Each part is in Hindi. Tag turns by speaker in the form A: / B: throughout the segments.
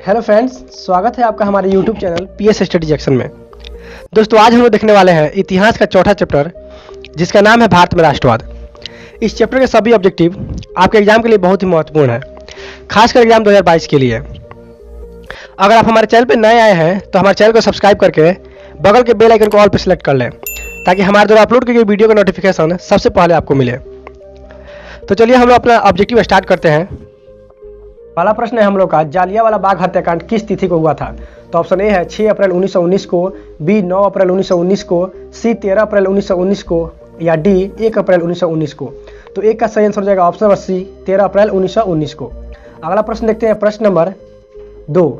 A: हेलो फ्रेंड्स, स्वागत है आपका हमारे YouTube channel PS study junction में। दोस्तों, आज हम लोग देखने वाले हैं इतिहास का चौथा चैप्टर, जिसका नाम है भारत में राष्ट्रवाद। इस चैप्टर के सभी ऑब्जेक्टिव आपके एग्जाम के लिए बहुत ही महत्वपूर्ण है, खासकर एग्जाम 2022 के लिए। अगर आप हमारे चैनल पर नए आए हैं तो हमारे चैनल को सब्सक्राइब करके बगल के बेल आइकन को ऑल पर सेलेक्ट कर लें, ताकि हमारे द्वारा अपलोड की गई वीडियो का नोटिफिकेशन सबसे पहले आपको मिले। तो चलिए हम लोग अपना ऑब्जेक्टिव स्टार्ट करते हैं। पहला प्रश्न है हम लोग का, जालियांवाला बाग हत्याकांड किस तिथि को हुआ था? तो ऑप्शन ए है 6 अप्रैल 1919 को, बी 9 अप्रैल 1919 को, सी 13 अप्रैल 1919 को, या डी 1 अप्रैल 1919 को। तो एक का सही आंसर हो जाएगा ऑप्शन नंबर सी, 13 अप्रैल 1919 को। अगला प्रश्न देखते हैं, प्रश्न नंबर 2,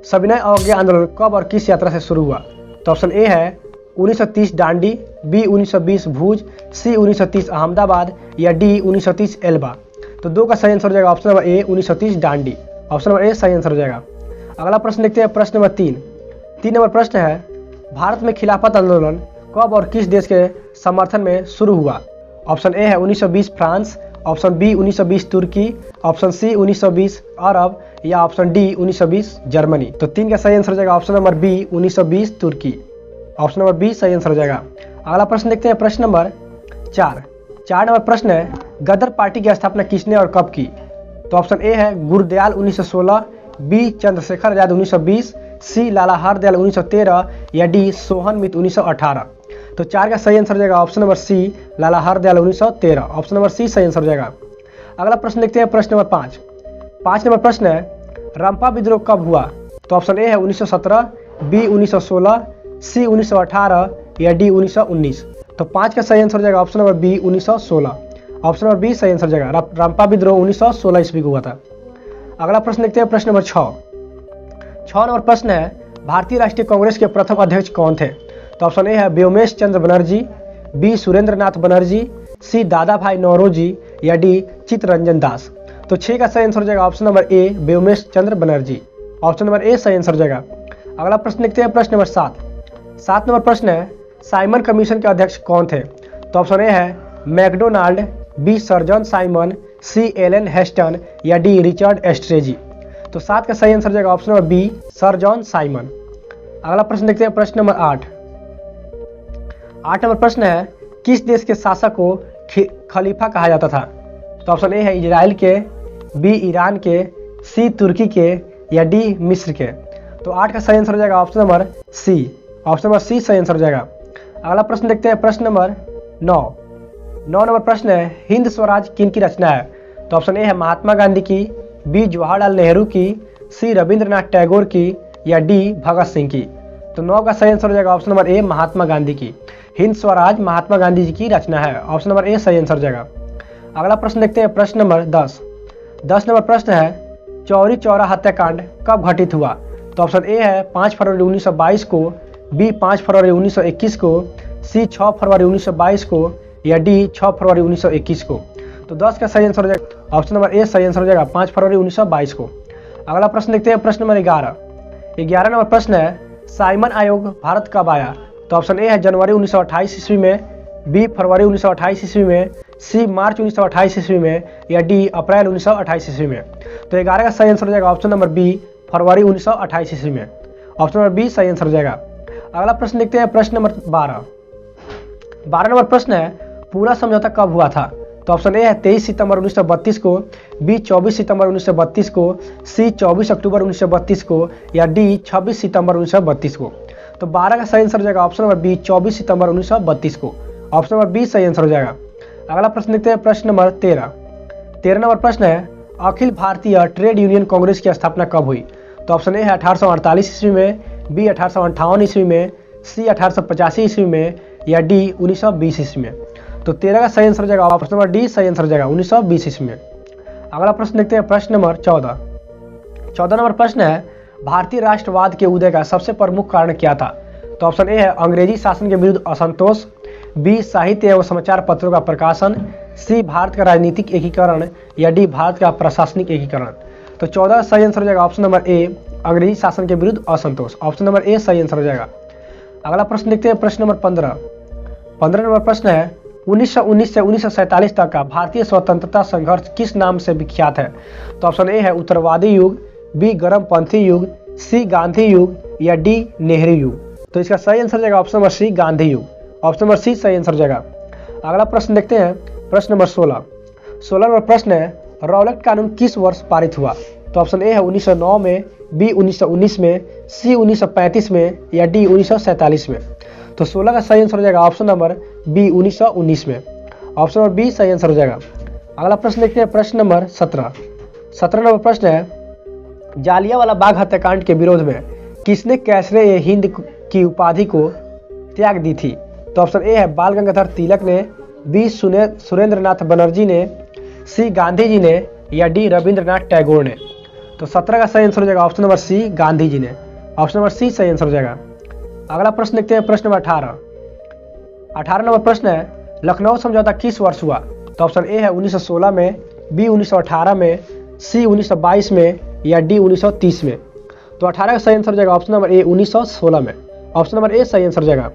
A: सविनय अवज्ञा आंदोलन कब और किस यात्रा से शुरू हुआ? तो ऑप्शन ए है 1930 दांडी, बी 1920 भुज, सी 1930 अहमदाबाद, या डी 1930 एल्बा। तो 2 का सही आंसर हो जाएगा option number A 1930 Dandi. Option number A सही आंसर हो जाएगा। अगला प्रश्न देखते हैं, प्रश्न नंबर 3 नंबर प्रश्न है, भारत में खिलाफत आंदोलन कब और किस देश के समर्थन में शुरू हुआ? ऑप्शन ए है 1920 फ्रांस, ऑप्शन बी 1920 तुर्की, ऑप्शन सी 1920 अरब, या ऑप्शन डी 1920 जर्मनी। तो 3 का सही आंसर हो जाएगा ऑप्शन नंबर बी 1920 तुर्की। ऑप्शन नंबर बी सही आंसर हो जाएगा। अगला प्रश्न देखते हैं, प्रश्न नंबर 4 नंबर प्रश्न है, गदर पार्टी की स्थापना किसने और कब की? तो ऑप्शन ए है गुरुदयाल 1916, बी चंद्रशेखर आजाद 1920, सी लाला हरदयाल 1913, या डी सोहन मित्र 1918। तो 4 का सही आंसर हो जाएगा ऑप्शन नंबर सी, लाला हरदयाल 1913। ऑप्शन नंबर सी सही आंसर हो जाएगा। अगला प्रश्न देखते हैं, प्रश्न नंबर 5 नंबर प्रश्न है, रंपा विद्रोह कब हुआ? तो ऑप्शन ए है 1917, बी 1916, सी 1918, या डी 1919। तो 5 का सही आंसर हो जाएगा option number B 1916। Option number B सही आंसर हो जाएगा। रंपा विद्रोह 1916 ईस्वी को हुआ था। अगला प्रश्न देखते हैं, प्रश्न नंबर 6 नंबर प्रश्न है, भारतीय राष्ट्रीय कांग्रेस के प्रथम अध्यक्ष कौन थे? तो ऑप्शन ए है व्योमेश चंद्र बनर्जी, बी सुरेंद्र नाथ बनर्जी, सी दादा भाई नौरोजी, या डी चित्तरंजन दास। तो 6 का सही आंसर हो जाएगा option number A Vyomesh Chandra Banerjee. Option number A सही आंसर हो जाएगा। अगला प्रश्न देखते हैं, प्रश्न नंबर 7 नंबर प्रश्न है, साइमन कमीशन के अध्यक्ष कौन थे? तो ऑप्शन ए है McDonald, B sir John Simon, C Alan Heston, या डी रिचर्ड एस्ट्रेजी। तो 7 का सही आंसर हो जाएगा option number B sir John Simon. अगला प्रश्न देखते हैं, प्रश्न नंबर 8 नंबर प्रश्न है, किस देश के शासक को खलीफा कहा जाता था? तो ऑप्शन ए है इजराइल के, बी ईरान के, सी तुर्की के, या डी मिस्र के। तो 8 का सही आंसर हो जाएगा option number C. Option number C सही आंसर हो जाएगा। अगला प्रश्न देखते हैं, प्रश्न नंबर 9 नंबर प्रश्न है, हिंद स्वराज किन की रचना है? तो ऑप्शन ए है महात्मा गांधी की, बी जवाहरलाल नेहरू की, सी रविंद्रनाथ टैगोर की, या डी भगत सिंह की। तो 9 का सही आंसर हो जाएगा ऑप्शन नंबर ए महात्मा गांधी की। हिंद स्वराज महात्मा गांधी जी की रचना है। ऑप्शन नंबर ए सही आंसर हो जाएगा। अगला प्रश्न देखते हैं, प्रश्न नंबर 10 नंबर प्रश्न है, चौरी चौरा हत्याकांड कब घटित हुआ? तो ऑप्शन ए है 5 फरवरी 1922 को, बी 5 फरवरी 1921 को, सी 6 फरवरी 1922 को, या डी 6 फरवरी 1921 को। तो 10 का सही आंसर हो जाएगा ऑप्शन नंबर ए सही आंसर हो जाएगा 5 फरवरी 1922 को। अगला प्रश्न देखते हैं, प्रश्न नंबर 11 नंबर प्रश्न है, साइमन आयोग भारत कब आया? तो ऑप्शन ए है जनवरी 1928 ईस्वी में, बी फरवरी 1928 ईस्वी में, सी मार्च 1928 ईस्वी में, या डी अप्रैल 1928 ईस्वी में। तो 11 का सही आंसर हो जाएगा ऑप्शन नंबर बी फरवरी 1928 ईस्वी में। ऑप्शन नंबर बी सही आंसर हो जाएगा। अगला प्रश्न देखते हैं, प्रश्न नंबर 12 नंबर प्रश्न है, पूरा समझौता कब हुआ था? तो ऑप्शन ए है 23 सितंबर 1932 को, बी 24 सितंबर 1932 को, सी 24 अक्टूबर 1932 को, या डी 26 सितंबर 1932 को। तो 12 का सही आंसर हो जाएगा ऑप्शन नंबर बी 24 सितंबर 1932 को। ऑप्शन नंबर बी सही आंसर हो जाएगा। अगला प्रश्न देखते हैं, प्रश्न नंबर 13 नंबर प्रश्न है, अखिल भारतीय ट्रेड यूनियन कांग्रेस की स्थापना कब हुई? तो ऑप्शन ए है 1848 ईस्वी में, बी 1858 ईस्वी में, सी 1885 ईस्वी में, या डी 1920 ईस्वी में। तो 13 का सही आंसर हो जाएगा ऑप्शन नंबर डी सही आंसर हो जाएगा 1920 ईस्वी में। अगला प्रश्न देखते हैं, प्रश्न नंबर 14 नंबर प्रश्न है, भारतीय राष्ट्रवाद के उदय का सबसे प्रमुख कारण क्या था? तो ऑप्शन ए है अंग्रेजी शासन के विरुद्ध असंतोष, बी साहित्य एवं समाचार पत्रों का प्रकाशन, सी भारत का राजनीतिक एकीकरण, या डी भारत का प्रशासनिक एकीकरण। तो 14 सही आंसर हो जाएगा ऑप्शन नंबर ए अंग्रेजी शासन के विरुद्ध असंतोष। ऑप्शन नंबर ए सही आंसर हो जाएगा। अगला प्रश्न देखते हैं, प्रश्न नंबर 15 नंबर प्रश्न है, 1919 से 1947 तक का भारतीय स्वतंत्रता संघर्ष किस नाम से विख्यात है? तो ऑप्शन ए है उत्तरवादी युग, बी गरमपंथी युग, सी गांधी युग या डी नेहरू युग। तो इसका सही आंसर हो जाएगा ऑप्शन नंबर सी गांधी युग। ऑप्शन नंबर सी सही आंसर हो जाएगा। अगला प्रश्न देखते हैं, प्रश्न नंबर 16। 16 नंबर प्रश्न है, रॉलेट कानून किस वर्ष पारित हुआ? तो ऑप्शन ए है 1909 में, बी 1919 में, सी 1935 में या डी 1947 में। तो 16 का सही आंसर हो जाएगा ऑप्शन नंबर बी 1919 में। ऑप्शन नंबर बी सही आंसर हो जाएगा। अगला प्रश्न देखते हैं, प्रश्न नंबर 17। 17 नंबर प्रश्न है, जालियांवाला बाग हत्याकांड के विरोध में किसने कैसरे-ए-हिंद की उपाधि को त्याग दी थी? तो ऑप्शन ए है बाल गंगाधर तिलक ने, बी सुरेंद्रनाथ बनर्जी ने, सी गांधी जी ने या डी रविंद्रनाथ टैगोर ने। तो 17 का सही आंसर हो जाएगा ऑप्शन नंबर सी गांधी जी ने। ऑप्शन नंबर सी सही आंसर हो जाएगा। अगला प्रश्न देखते हैं, प्रश्न नंबर 18। 18 नंबर प्रश्न है, लखनऊ समझौता किस वर्ष हुआ? तो ऑप्शन ए है 1916 में, बी 1918 में, सी 1922 में या डी 1930 में। तो 18 का सही आंसर हो जाएगा ऑप्शन नंबर ए 1916 में। ऑप्शन नंबर ए सही आंसर हो जाएगा।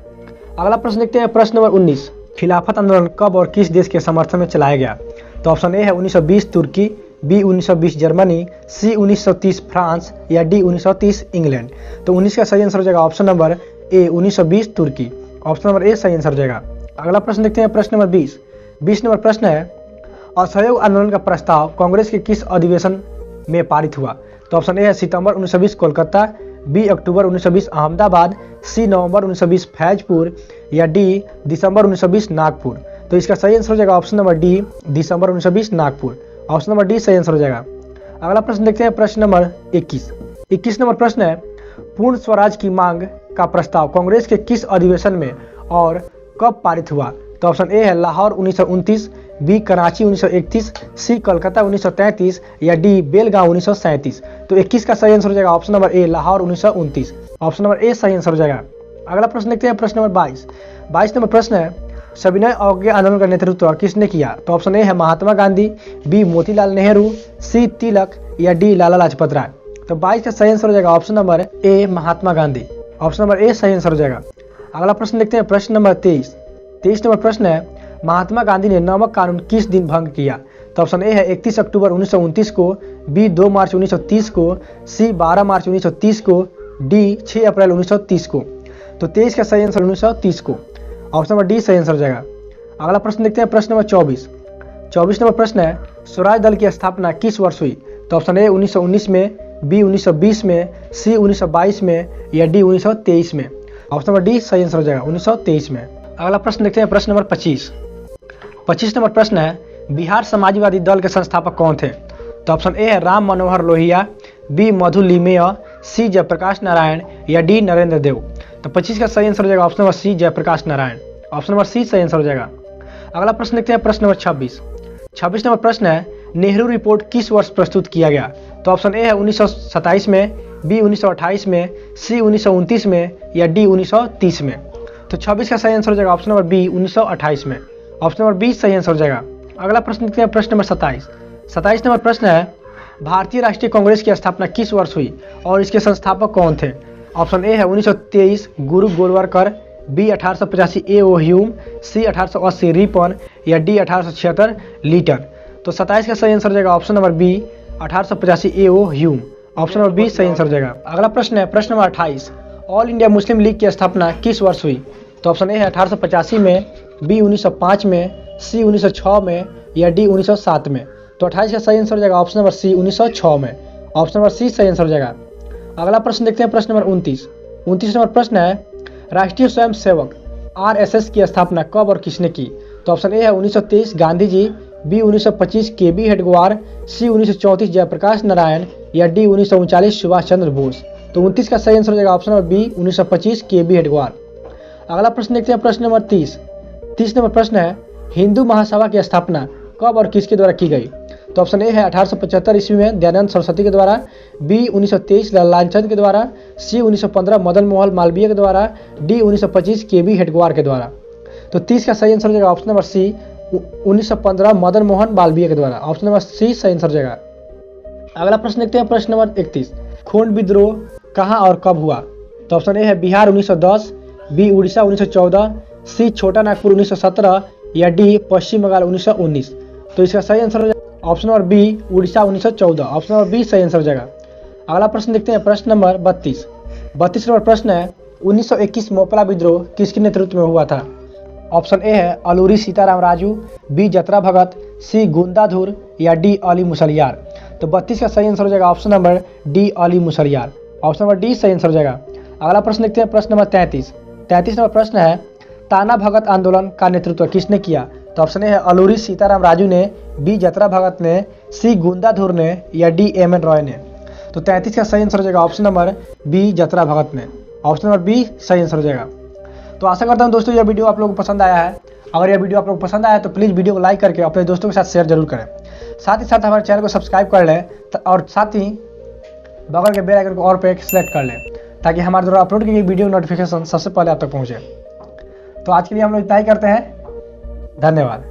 A: अगला प्रश्न देखते हैं, प्रश्न नंबर 19। खिलाफत आंदोलन कब और किस देश के समर्थन में चलाया गया? तो ऑप्शन ए है 1920 तुर्की, बी 1920 जर्मनी, सी 1930 फ्रांस या डी 1930 इंग्लैंड। तो 19 का सही आंसर हो जाएगा ऑप्शन नंबर ए 1920 तुर्की। ऑप्शन नंबर ए सही आंसर हो जाएगा। अगला प्रश्न देखते हैं, प्रश्न नंबर 20। 20 नंबर प्रश्न है, असहयोग आंदोलन का प्रस्ताव कांग्रेस के किस अधिवेशन में पारित हुआ? तो ऑप्शन ए है सितंबर 1920 कोलकाता, बी अक्टूबर 1920 अहमदाबाद, सी नवंबर 1920 फैजपुर या डी दिसंबर 1920 नागपुर। तो इसका सही आंसर हो जाएगा ऑप्शन नंबर डी दिसंबर 1920 नागपुर। ऑप्शन नंबर डी सही आंसर हो जाएगा। अगला प्रश्न देखते हैं, प्रश्न नंबर 21। 21 नंबर प्रश्न है, पूर्ण स्वराज की मांग का प्रस्ताव कांग्रेस के किस अधिवेशन में और कब पारित हुआ? तो ऑप्शन ए है लाहौर 1929, बी कराची 1931, सी कोलकाता 1933 या डी बेलगांव 1937। तो 21 का सही आंसर हो जाएगा option number A Lahore 1929। Option number A सही आंसर हो जाएगा। अगला प्रश्न देखते हैं, प्रश्न नंबर 22। 22 नंबर प्रश्न है, सविनय अवज्ञा आंदोलन का नेतृत्व किसने किया? तो ऑप्शन ए है महात्मा गांधी, बी मोतीलाल नेहरू, सी तिलक या डी लाला लाजपत राय। तो 22 का सही आंसर हो जाएगा option number A Mahatma Gandhi. Option number A सही आंसर हो जाएगा। अगला प्रश्न देखते हैं, प्रश्न नंबर 23। 23 नंबर प्रश्न है, महात्मा गांधी ने नमक कानून किस दिन भंग किया? तो ऑप्शन ए है 31 अक्टूबर 1929 को, बी 2 मार्च 1930 को, सी 12 मार्च 1930 को, डी 6 अप्रैल 1930 को। तो 23 का सही आंसर 1930 को। ऑप्शन नंबर डी सही आंसर हो जाएगा। अगला प्रश्न देखते हैं, प्रश्न नंबर 24। 24 नंबर प्रश्न है, स्वराज दल की स्थापना किस वर्ष हुई? तो ऑप्शन ए 1919 में, बी 1920 में, सी 1922 में या डी 1923 में। ऑप्शन नंबर डी सही आंसर हो जाएगा 1923 में। अगला प्रश्न देखते हैं, प्रश्न नंबर 25। 25 नंबर प्रश्न है, बिहार समाजवादी दल के संस्थापक कौन थे? तो ऑप्शन ए है राम मनोहर लोहिया, बी मधु लिमेय, सी जयप्रकाश नारायण या डी नरेंद्र देव। तो 25 का सही आंसर हो जाएगा option number C Jayaprakash Narayan. Option number C सही आंसर हो जाएगा। अगला प्रश्न देखते हैं, प्रश्न नंबर 26। 26 नंबर प्रश्न है, नेहरू रिपोर्ट किस वर्ष प्रस्तुत किया गया? तो ऑप्शन ए है 1927 में, बी 1928 में, सी 1929 में या डी 1930 में। तो 26 का सही आंसर हो जाएगा ऑप्शन नंबर बी 1928 में। ऑप्शन नंबर बी सही आंसर हो जाएगा। अगला प्रश्न देखते हैं, प्रश्न नंबर 27। 27 नंबर प्रश्न है, भारतीय राष्ट्रीय कांग्रेस की स्थापना किस वर्ष हुई और इसके संस्थापक कौन थे? ऑप्शन ए है 1923 Guru Golwalkar, B 1885 A O. Hume, C 1880 Ripon या डी 1876 लीटन। तो 27 का सही आंसर हो जाएगा option number B 1885 A O. Hume. Option number B सही आंसर हो जाएगा। अगला प्रश्न है, प्रश्न नंबर 28। ऑल इंडिया मुस्लिम लीग की स्थापना किस वर्ष हुई? तो ऑप्शन ए है 1885 में, बी 1905 में, सी 1906 में या डी 1907 में। तो 28 का सही आंसर हो जाएगा ऑप्शन नंबर सी 1906 में। ऑप्शन नंबर सी सही आंसर हो जाएगा। अगला प्रश्न देखते हैं, प्रश्न नंबर 29। 29 नंबर प्रश्न है, राष्ट्रीय स्वयंसेवक आरएसएस की स्थापना कब और किसने की? तो ऑप्शन ए है 1923 गांधी जी, बी 1925 के.बी. हेडगेवार, सी 1934 जयप्रकाश नारायण या डी 1939 सुभाष चंद्र बोस। तो 29 का सही आंसर हो जाएगा option number B 1925 K B. Hedgewar. अगला प्रश्न देखते हैं, प्रश्न नंबर 30। 30 नंबर प्रश्न है, हिंदू महासभा की स्थापना कब और किसके द्वारा की गई? तो ऑप्शन ए है 1875 ईस्वी में दयानंद सरस्वती के द्वारा, बी 1923 लालचंद के द्वारा, सी 1915 मदन मोहन मालवीय के द्वारा, डी 1925 के.बी. हेडगेवार के द्वारा। तो 30 का सही आंसर हो जाएगा option number C 1915 Madan Mohan Malaviya के द्वारा। ऑप्शन नंबर सी सही आंसर हो जाएगा। अगला प्रश्न देखते हैं, प्रश्न नंबर 31। खून विद्रोह कहाँ और कब हुआ? तो ऑप्शन ए है बिहार 1910, बी उड़ीसा 1914, सी छोटा नागपुर 1917 या डी पश्चिम बंगाल 1919। तो इसका सही आंसर हो जाएगा option number B Orissa 1914। Option number B सही आंसर हो जाएगा। अगला प्रश्न देखते हैं, प्रश्न नंबर 32। 32 नंबर प्रश्न है, 1921 मोपला विद्रोह किसके नेतृत्व में हुआ था? ऑप्शन ए है अलूरी सीताराम राजू, बी जतरा भगत, सी गुंदाधुर या डी अली मुसलियार। तो 32 का सही आंसर हो जाएगा option number D Ali Musliyar. Option number D सही आंसर हो जाएगा। अगला प्रश्न देखते हैं, प्रश्न नंबर 33। 33 नंबर प्रश्न है, ताना भगत आंदोलन का नेतृत्व किसने किया? तो ऑप्शन ए है अलूरी सीताराम राजू ने, बी जतरा भगत ने, सी गुंदाधुर ने या डी एम एन रॉय ने। तो 33 का सही आंसर हो जाएगा ऑप्शन नंबर बी जतरा भगत ने। ऑप्शन नंबर बी सही आंसर हो जाएगा। तो आशा करता हूं दोस्तों यह वीडियो आप लोगों को पसंद आया है। अगर यह वीडियो आप लोगों को पसंद आया तो प्लीज़ वीडियो को लाइक करके अपने दोस्तों के साथ शेयर जरूर करें। साथ ही साथ हमारे चैनल को सब्सक्राइब कर लें और साथ ही बगल के बेल आइकन को और पे सेलेक्ट कर लें ताकि हमारे द्वारा अपलोड की गई वीडियो नोटिफिकेशन सबसे पहले आप तक पहुँचे। तो आज के लिए हम लोग इतना ही करते हैं। धन्यवाद।